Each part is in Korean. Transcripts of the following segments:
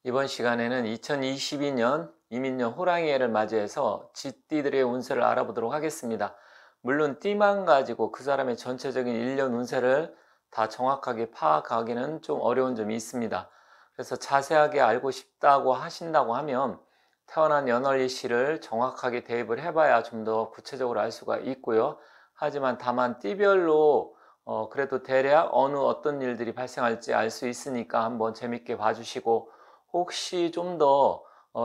이번 시간에는 2022년 이민년 호랑이해를 맞이해서 쥐띠들의 운세를 알아보도록 하겠습니다. 물론 띠만 가지고 그 사람의 전체적인 1년 운세를 다 정확하게 파악하기는 좀 어려운 점이 있습니다. 그래서 자세하게 알고 싶다고 하신다고 하면 태어난 연월일시를 정확하게 대입을 해봐야 좀 더 구체적으로 알 수가 있고요. 하지만 다만 띠별로 그래도 대략 어떤 일들이 발생할지 알 수 있으니까 한번 재밌게 봐주시고, 혹시 좀 더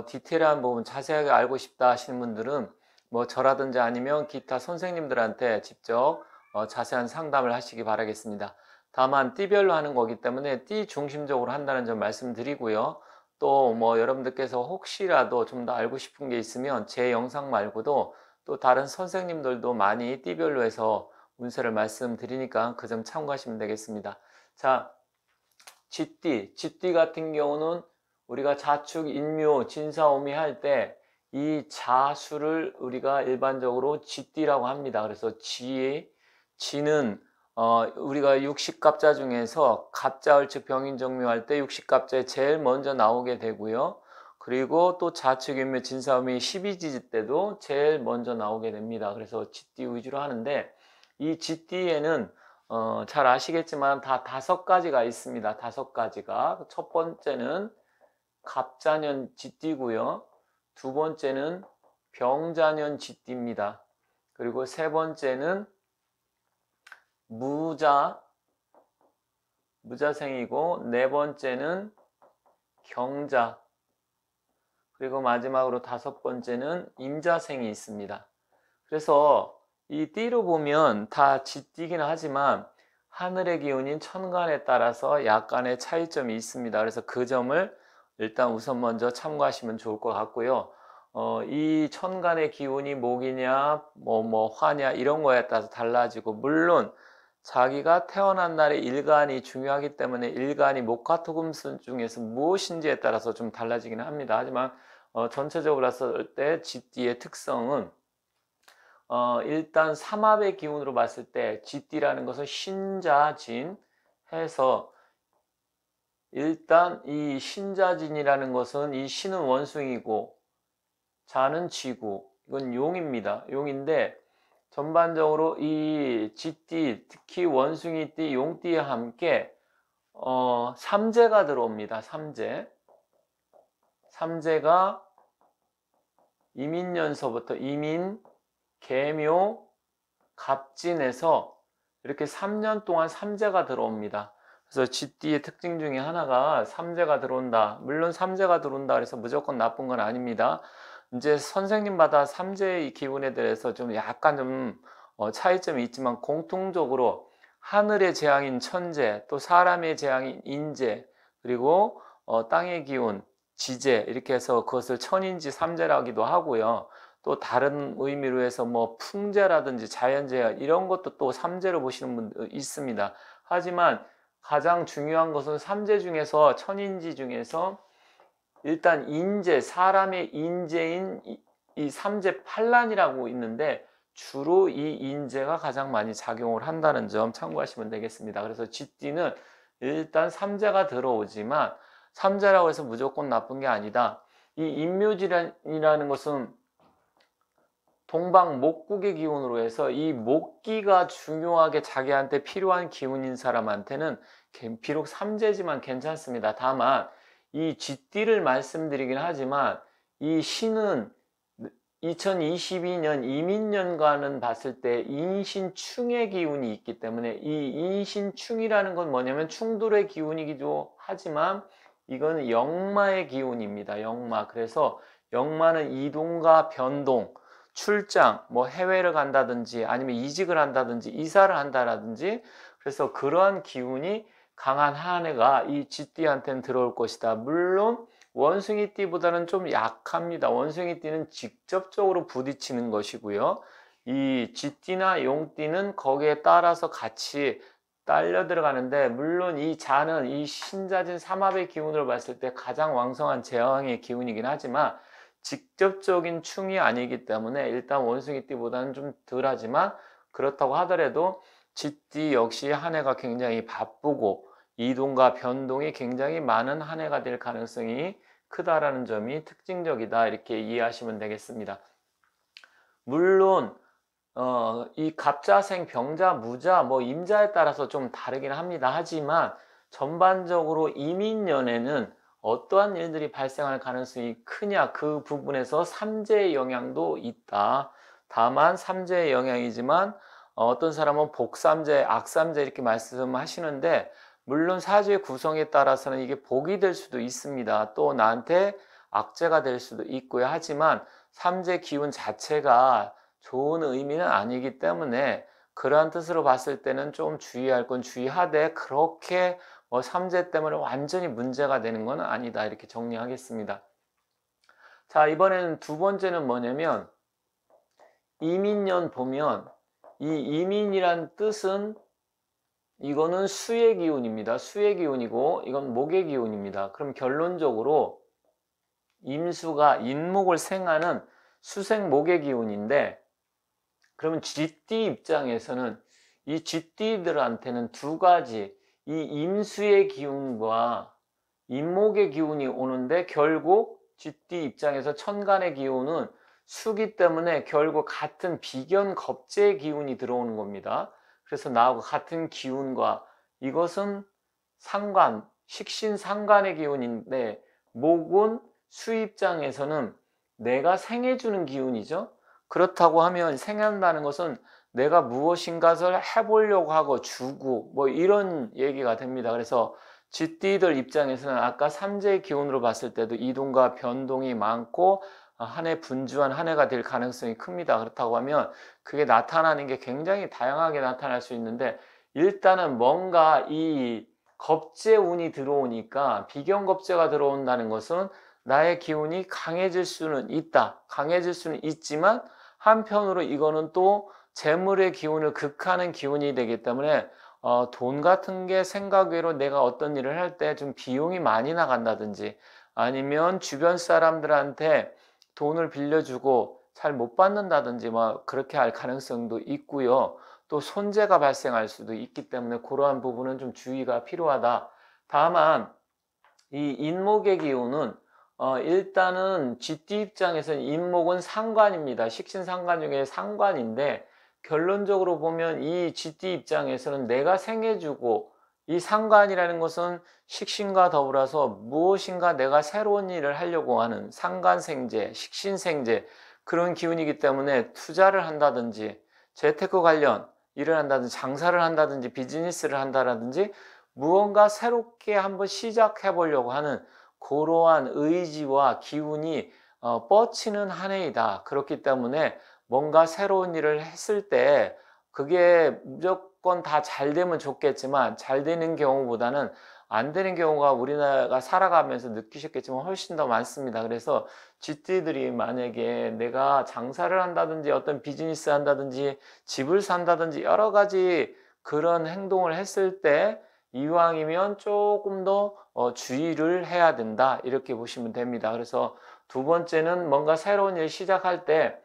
디테일한 부분 자세하게 알고 싶다 하시는 분들은 뭐 저라든지 아니면 기타 선생님들한테 직접 자세한 상담을 하시기 바라겠습니다. 다만 띠별로 하는 거기 때문에 띠 중심적으로 한다는 점 말씀드리고요. 또 뭐 여러분들께서 혹시라도 좀 더 알고 싶은 게 있으면 제 영상 말고도 또 다른 선생님들도 많이 띠별로 해서 운세를 말씀드리니까 그 점 참고하시면 되겠습니다. 자, 쥐띠 같은 경우는 우리가 자축, 인묘, 진사오미 할 때 이 자수를 우리가 일반적으로 쥐띠라고 합니다. 그래서 쥐는 우리가 육식갑자 중에서 갑자을축 병인정묘 할 때 육식갑자에 제일 먼저 나오게 되고요. 그리고 또 자축, 인묘, 진사오미 12지지 때도 제일 먼저 나오게 됩니다. 그래서 쥐띠 위주로 하는데, 이 쥐띠에는 잘 아시겠지만 다 5가지가 있습니다. 5가지가. 첫 번째는 갑자년 쥐띠고요. 두 번째는 병자년 쥐띠입니다. 그리고 세 번째는 무자생이고, 네 번째는 경자, 그리고 마지막으로 5번째는 임자생이 있습니다. 그래서 이 띠로 보면 다 쥐띠긴 하지만 하늘의 기운인 천간에 따라서 약간의 차이점이 있습니다. 그래서 그 점을 일단 우선 먼저 참고하시면 좋을 것 같고요. 이 천간의 기운이 목이냐 화냐 이런 거에 따라서 달라지고, 물론 자기가 태어난 날의 일간이 중요하기 때문에 일간이 목화토금수 중에서 무엇인지에 따라서 좀 달라지긴 합니다. 하지만 전체적으로 봤을 때 쥐띠의 특성은 일단 삼합의 기운으로 봤을 때 쥐띠라는 것은 신자진 해서, 일단 이 신자진이라는 것은 이 신은 원숭이고 자는 쥐고 이건 용입니다. 용인데 전반적으로 이 쥐띠, 특히 원숭이띠, 용띠에 함께 삼재가 들어옵니다. 삼재가 이민년서부터 이민, 계묘, 갑진에서 이렇게 3년 동안 삼재가 들어옵니다. 그래서 쥐띠의 특징 중에 하나가 삼재가 들어온다. 물론 삼재가 들어온다 그래서 무조건 나쁜 건 아닙니다. 이제 선생님마다 삼재의 기운에 대해서 좀 약간 차이점이 있지만, 공통적으로 하늘의 재앙인 천재, 또 사람의 재앙인 인재, 그리고 땅의 기운 지재, 이렇게 해서 그것을 천인지 삼재라기도 하고요. 또 다른 의미로 해서 뭐 풍재라든지 자연재해 이런 것도 또 삼재로 보시는 분들 있습니다. 하지만 가장 중요한 것은 삼재 중에서, 천인지 중에서 일단 인재, 사람의 인재인 이 삼재 팔란이라고 있는데 주로 이 인재가 가장 많이 작용을 한다는 점 참고하시면 되겠습니다. 그래서 쥐띠는 일단 삼재가 들어오지만 삼재라고 해서 무조건 나쁜 게 아니다. 이 인묘질이라는 것은 동방목국의 기운으로 해서 이 목기가 중요하게 자기한테 필요한 기운인 사람한테는 비록 삼재지만 괜찮습니다. 다만 이 쥐띠를 말씀드리긴 하지만 이 신은 2022년 이민년과는 봤을 때 인신충의 기운이 있기 때문에, 이 인신충이라는 건 뭐냐면 충돌의 기운이기도 하지만 이건 역마의 기운입니다. 역마. 그래서 역마는 이동과 변동, 출장, 뭐 해외를 간다든지 아니면 이직을 한다든지 이사를 한다든지, 그래서 그러한 기운이 강한 한 해가 이 쥐띠한테는 들어올 것이다. 물론 원숭이띠보다는 좀 약합니다. 원숭이띠는 직접적으로 부딪히는 것이고요. 이 쥐띠나 용띠는 거기에 따라서 같이 딸려 들어가는데, 물론 이 자는 이 신자진 삼합의 기운으로 봤을 때 가장 왕성한 제왕의 기운이긴 하지만 직접적인 충이 아니기 때문에 일단 원숭이띠보다는 좀 덜하지만, 그렇다고 하더라도 쥐띠 역시 한 해가 굉장히 바쁘고 이동과 변동이 굉장히 많은 한 해가 될 가능성이 크다라는 점이 특징적이다, 이렇게 이해하시면 되겠습니다. 물론 이 갑자생, 병자, 무자, 임자에 따라서 좀 다르긴 합니다. 하지만 전반적으로 이민년에는 어떠한 일들이 발생할 가능성이 크냐, 그 부분에서 삼재의 영향도 있다. 다만 삼재의 영향이지만 어떤 사람은 복삼재, 악삼재 이렇게 말씀하시는데, 물론 사주의 구성에 따라서는 이게 복이 될 수도 있습니다. 또 나한테 악재가 될 수도 있고요. 하지만 삼재 기운 자체가 좋은 의미는 아니기 때문에 그러한 뜻으로 봤을 때는 좀 주의할 건 주의하되, 그렇게 삼재 때문에 완전히 문제가 되는 건 아니다, 이렇게 정리하겠습니다. 자, 이번에는 두 번째는 뭐냐면, 이민년 보면 이 이민이란 뜻은 이거는 수의 기운입니다. 수의 기운이고 이건 목의 기운입니다. 그럼 결론적으로 임수가 인목을 생하는 수생목의 기운인데, 그러면 쥐띠 입장에서는 이 쥐띠들한테는 두 가지, 이 임수의 기운과 인목의 기운이 오는데, 결국 쥐띠 입장에서 천간의 기운은 수기 때문에 결국 같은 비견 겁재의 기운이 들어오는 겁니다. 그래서 나하고 같은 기운과, 이것은 상관, 식신 상관의 기운인데, 목은 수 입장에서는 내가 생해주는 기운이죠. 그렇다고 하면 생한다는 것은 내가 무엇인가를 해보려고 하고 주고 이런 얘기가 됩니다. 그래서 쥐띠들 입장에서는 아까 삼재의 기운으로 봤을 때도 이동과 변동이 많고 한 해 분주한 한 해가 될 가능성이 큽니다. 그렇다고 하면 그게 나타나는 게 굉장히 다양하게 나타날 수 있는데, 일단은 뭔가 이 겁재운이 들어오니까, 비견겁재가 들어온다는 것은 나의 기운이 강해질 수는 있다. 강해질 수는 있지만 한편으로 이거는 또 재물의 기운을 극하는 기운이 되기 때문에 돈 같은 게 생각 외로 내가 어떤 일을 할 때 좀 비용이 많이 나간다든지, 아니면 주변 사람들한테 돈을 빌려주고 잘 못 받는다든지 그렇게 할 가능성도 있고요. 또 손재가 발생할 수도 있기 때문에 그러한 부분은 좀 주의가 필요하다. 다만 이 인목의 기운은 일단은 쥐띠 입장에서는 인목은 상관입니다. 식신상관 중에 상관인데, 결론적으로 보면 이 쥐띠 입장에서는 내가 생해주고, 이 상관이라는 것은 식신과 더불어서 무엇인가 내가 새로운 일을 하려고 하는 상관생재, 식신생재, 그런 기운이기 때문에 투자를 한다든지 재테크 관련 일을 한다든지 장사를 한다든지 비즈니스를 한다든지 무언가 새롭게 한번 시작해 보려고 하는 그러한 의지와 기운이 뻗치는 한 해이다. 그렇기 때문에 뭔가 새로운 일을 했을 때 그게 무조건 다 잘 되면 좋겠지만, 잘 되는 경우보다는 안 되는 경우가 우리나라가 살아가면서 느끼셨겠지만 훨씬 더 많습니다. 그래서 쥐띠들이 만약에 내가 장사를 한다든지 어떤 비즈니스 한다든지 집을 산다든지 여러 가지 그런 행동을 했을 때 이왕이면 조금 더 주의를 해야 된다, 이렇게 보시면 됩니다. 그래서 두 번째는 뭔가 새로운 일 시작할 때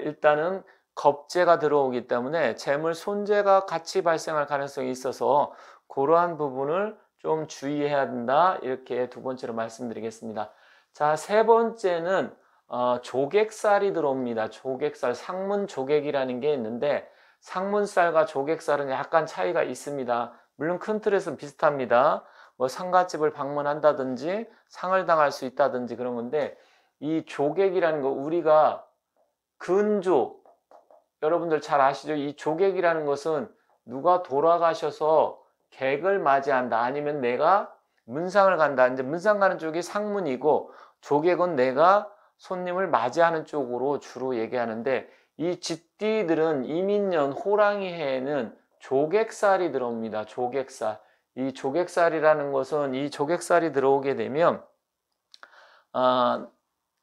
일단은 겁재가 들어오기 때문에 재물 손재가 같이 발생할 가능성이 있어서 그러한 부분을 좀 주의해야 된다, 이렇게 두 번째로 말씀드리겠습니다. 자, 세 번째는 조객살이 들어옵니다. 조객살, 상문조객이라는 게 있는데, 상문살과 조객살은 약간 차이가 있습니다. 물론 큰 틀에서는 비슷합니다. 상갓집을 방문한다든지 상을 당할 수 있다든지 그런 건데, 이 조객이라는 거, 우리가 근조, 여러분들 잘 아시죠? 이 조객이라는 것은 누가 돌아가셔서 객을 맞이한다, 아니면 내가 문상을 간다. 이제 문상 가는 쪽이 상문이고, 조객은 내가 손님을 맞이하는 쪽으로 주로 얘기하는데, 이 쥐띠들은 이민년 호랑이 해에는 조객살이 들어옵니다. 조객살. 이 조객살이라는 것은, 이 조객살이 들어오게 되면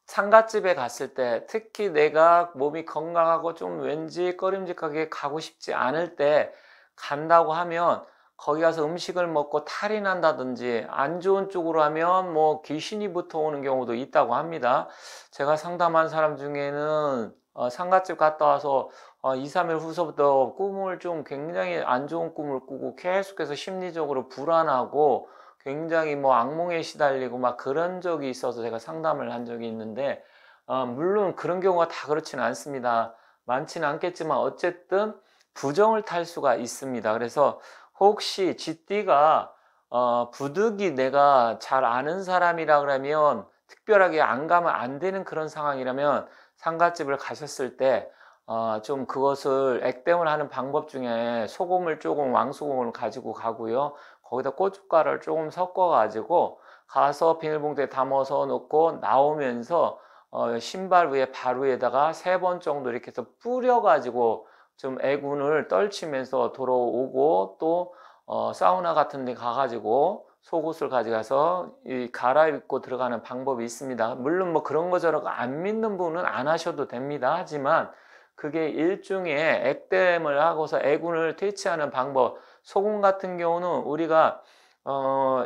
상갓집에 갔을 때, 특히 내가 몸이 건강하고 좀 왠지 꺼림직하게 가고 싶지 않을 때 간다고 하면 거기 가서 음식을 먹고 탈이 난다든지, 안 좋은 쪽으로 하면 귀신이 붙어오는 경우도 있다고 합니다. 제가 상담한 사람 중에는 상갓집 갔다 와서 2, 3일 후서부터 꿈을 좀 굉장히 안 좋은 꿈을 꾸고 계속해서 심리적으로 불안하고 굉장히 뭐 악몽에 시달리고 막 그런 적이 있어서 제가 상담을 한 적이 있는데, 물론 그런 경우가 다 그렇지는 않습니다. 많지는 않겠지만 어쨌든 부정을 탈 수가 있습니다. 그래서 혹시 쥐띠가 부득이 내가 잘 아는 사람이라 그러면 특별하게 안 가면 안 되는 그런 상황이라면 상갓집을 가셨을 때 좀 그것을 액땜을 하는 방법 중에 소금을 조금 왕소금을 가지고 가고요. 거기다 고춧가루를 조금 섞어 가지고 가서 비닐봉투에 담아서 놓고 나오면서 신발 위에 발 위에다가 3번 정도 이렇게 해서 뿌려 가지고 좀 애군을 떨치면서 돌아오고, 또 사우나 같은 데 가가지고 속옷을 가져가서 갈아입고 들어가는 방법이 있습니다. 물론 뭐 그런 거 저런 거 안 믿는 분은 안 하셔도 됩니다. 하지만 그게 일종의 액땜을 하고서 애군을 퇴치하는 방법. 소금 같은 경우는 우리가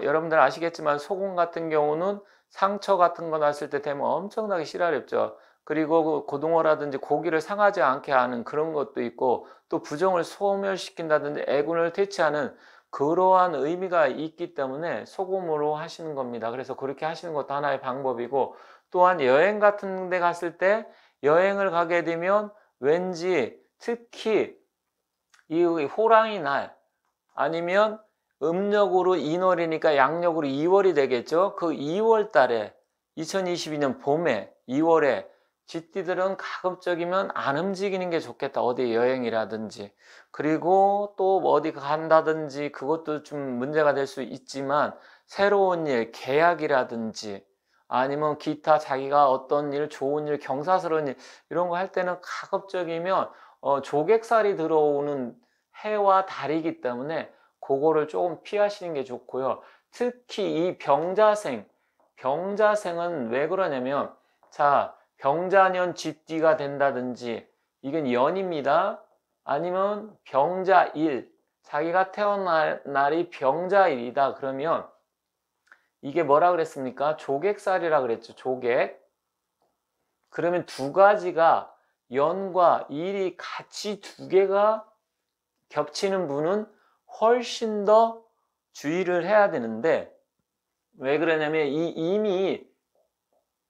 여러분들 아시겠지만 소금 같은 경우는 상처 같은 거 났을 때 되면 엄청나게 시라렵죠. 그리고 그 고등어라든지 고기를 상하지 않게 하는 그런 것도 있고, 또 부종을 소멸시킨다든지 애군을 퇴치하는 그러한 의미가 있기 때문에 소금으로 하시는 겁니다. 그래서 그렇게 하시는 것도 하나의 방법이고, 또한 여행 같은 데 갔을 때 여행을 가게 되면 왠지 특히 이 호랑이 날 아니면 음력으로 인월이니까 양력으로 2월이 되겠죠. 그 2월 달에 2022년 봄에 2월에 쥐띠들은 가급적이면 안 움직이는 게 좋겠다. 어디 여행이라든지. 그리고 또 어디 간다든지 그것도 좀 문제가 될 수 있지만, 새로운 일, 계약이라든지 아니면 기타 자기가 어떤 일, 좋은 일, 경사스러운 일 이런 거 할 때는 가급적이면 조객살이 들어오는 해와 달이기 때문에 그거를 조금 피하시는 게 좋고요. 특히 이 병자생은 왜 그러냐면, 자, 병자년 쥐띠가 된다든지, 이건 연입니다. 아니면 병자일, 자기가 태어날 날이 병자일이다 그러면 이게 뭐라 그랬습니까? 조객살이라 그랬죠. 조객. 그러면 두 가지가, 연과 일이 같이 두 개가 겹치는 분은 훨씬 더 주의를 해야 되는데, 왜 그러냐면 이 임이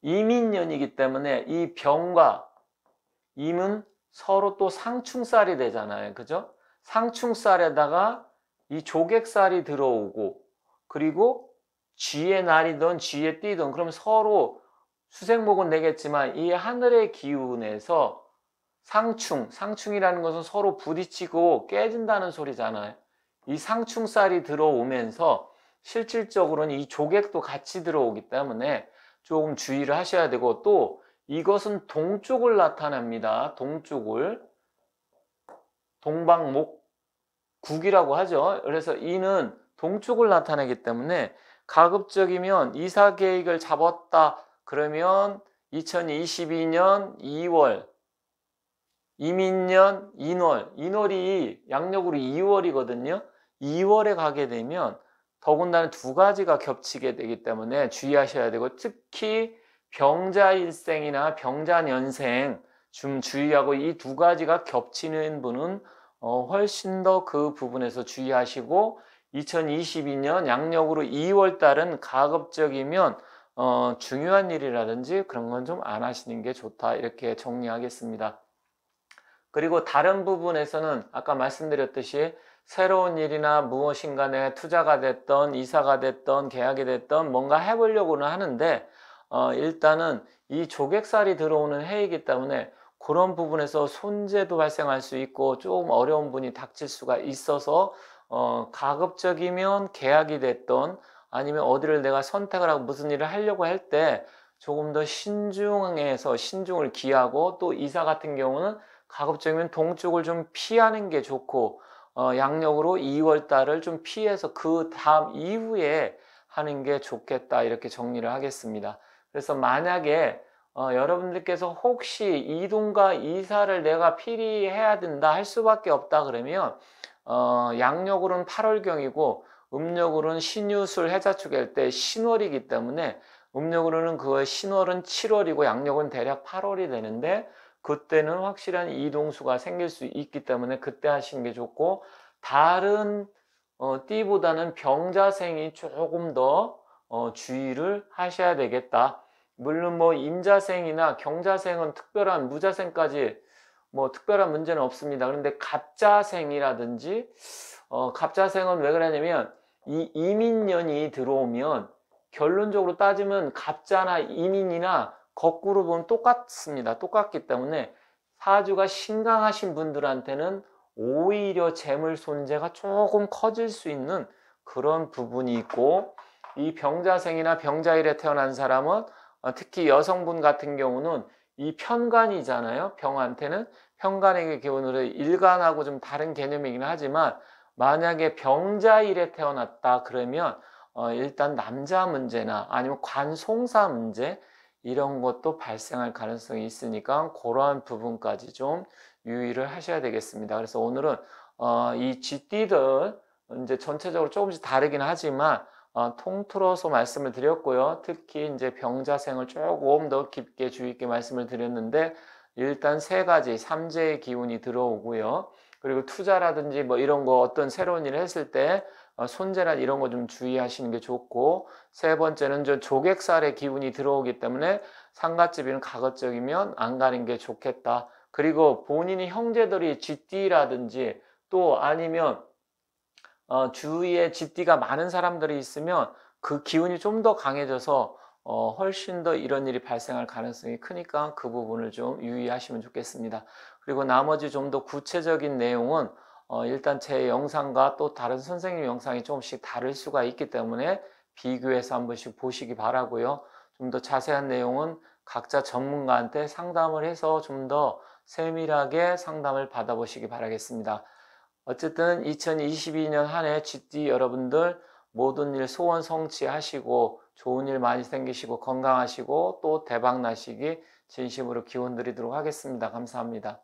임인년이기 때문에 이 병과 임은 서로 또 상충살이 되잖아요. 그죠? 상충살에다가 이 조객살이 들어오고, 그리고 쥐의 날이든 쥐의 띠든, 그럼 서로 수생목은 되겠지만 이 하늘의 기운에서 상충이라는 것은 서로 부딪히고 깨진다는 소리잖아요. 이 상충살이 들어오면서 실질적으로는 이 조객도 같이 들어오기 때문에 조금 주의를 하셔야 되고, 또 이것은 동쪽을 나타냅니다. 동쪽을 동방목국이라고 하죠. 그래서 이는 동쪽을 나타내기 때문에 가급적이면 이사 계획을 잡았다 그러면 2022년 2월 이민년 인월이 양력으로 2월이거든요. 2월에 가게 되면 더군다나 두 가지가 겹치게 되기 때문에 주의하셔야 되고, 특히 병자일생이나 병자년생 좀 주의하고, 이 두 가지가 겹치는 분은 훨씬 더 그 부분에서 주의하시고, 2022년 양력으로 2월 달은 가급적이면 중요한 일이라든지 그런 건 좀 안 하시는 게 좋다, 이렇게 정리하겠습니다. 그리고 다른 부분에서는 아까 말씀드렸듯이 새로운 일이나 무엇인가에 투자가 됐던 이사가 됐던 계약이 됐던 뭔가 해보려고는 하는데, 일단은 이 조객살이 들어오는 해이기 때문에 그런 부분에서 손재도 발생할 수 있고 조금 어려운 분이 닥칠 수가 있어서 가급적이면 계약이 됐던 아니면 어디를 내가 선택을 하고 무슨 일을 하려고 할 때 조금 더 신중을 기하고, 또 이사 같은 경우는 가급적이면 동쪽을 좀 피하는 게 좋고, 양력으로 2월 달을 좀 피해서 그 다음 이후에 하는 게 좋겠다, 이렇게 정리를 하겠습니다. 그래서 만약에 여러분들께서 혹시 이동과 이사를 내가 필히 해야 된다, 할 수밖에 없다 그러면 양력으로는 8월경이고 음력으로는 신유술 해자축일 때 신월이기 때문에, 음력으로는 그 신월은 7월이고 양력은 대략 8월이 되는데, 그때는 확실한 이동수가 생길 수 있기 때문에 그때 하시는 게 좋고, 다른 띠보다는 병자생이 조금 더 주의를 하셔야 되겠다. 물론 뭐 임자생이나 경자생은 특별한 무자생까지 뭐 특별한 문제는 없습니다. 그런데 갑자생이라든지 갑자생은 왜 그러냐면 이 이민년이 들어오면 결론적으로 따지면 갑자나 이민이나 거꾸로 보면 똑같습니다. 똑같기 때문에 사주가 신강하신 분들한테는 오히려 재물 손재가 조금 커질 수 있는 그런 부분이 있고, 이 병자생이나 병자일에 태어난 사람은 특히 여성분 같은 경우는 이 편관이잖아요. 병한테는 편관의 기운으로 일간하고 좀 다른 개념이긴 하지만, 만약에 병자일에 태어났다 그러면 일단 남자 문제나 아니면 관송사 문제 이런 것도 발생할 가능성이 있으니까 그러한 부분까지 좀 유의를 하셔야 되겠습니다. 그래서 오늘은 이 쥐띠들 이제 전체적으로 조금씩 다르긴 하지만 통틀어서 말씀을 드렸고요. 특히 이제 병자생을 조금 더 깊게 주의 있게 말씀을 드렸는데, 일단 세 가지 삼재의 기운이 들어오고요. 그리고 투자라든지 뭐 이런 거 어떤 새로운 일을 했을 때 손재나 이런 거 좀 주의하시는 게 좋고, 세 번째는 저 조객살의 기운이 들어오기 때문에 상갓집이는 가급적이면 안 가는 게 좋겠다. 그리고 본인이 형제들이 쥐띠라든지 또 아니면 주위에 쥐띠가 많은 사람들이 있으면 그 기운이 좀 더 강해져서 훨씬 더 이런 일이 발생할 가능성이 크니까 그 부분을 좀 유의하시면 좋겠습니다. 그리고 나머지 좀 더 구체적인 내용은 일단 제 영상과 또 다른 선생님 영상이 조금씩 다를 수가 있기 때문에 비교해서 한 번씩 보시기 바라고요. 좀 더 자세한 내용은 각자 전문가한테 상담을 해서 좀 더 세밀하게 상담을 받아보시기 바라겠습니다. 어쨌든 2022년 한 해 쥐띠 여러분들 모든 일 소원 성취하시고 좋은 일 많이 생기시고 건강하시고 또 대박 나시기 진심으로 기원 드리도록 하겠습니다. 감사합니다.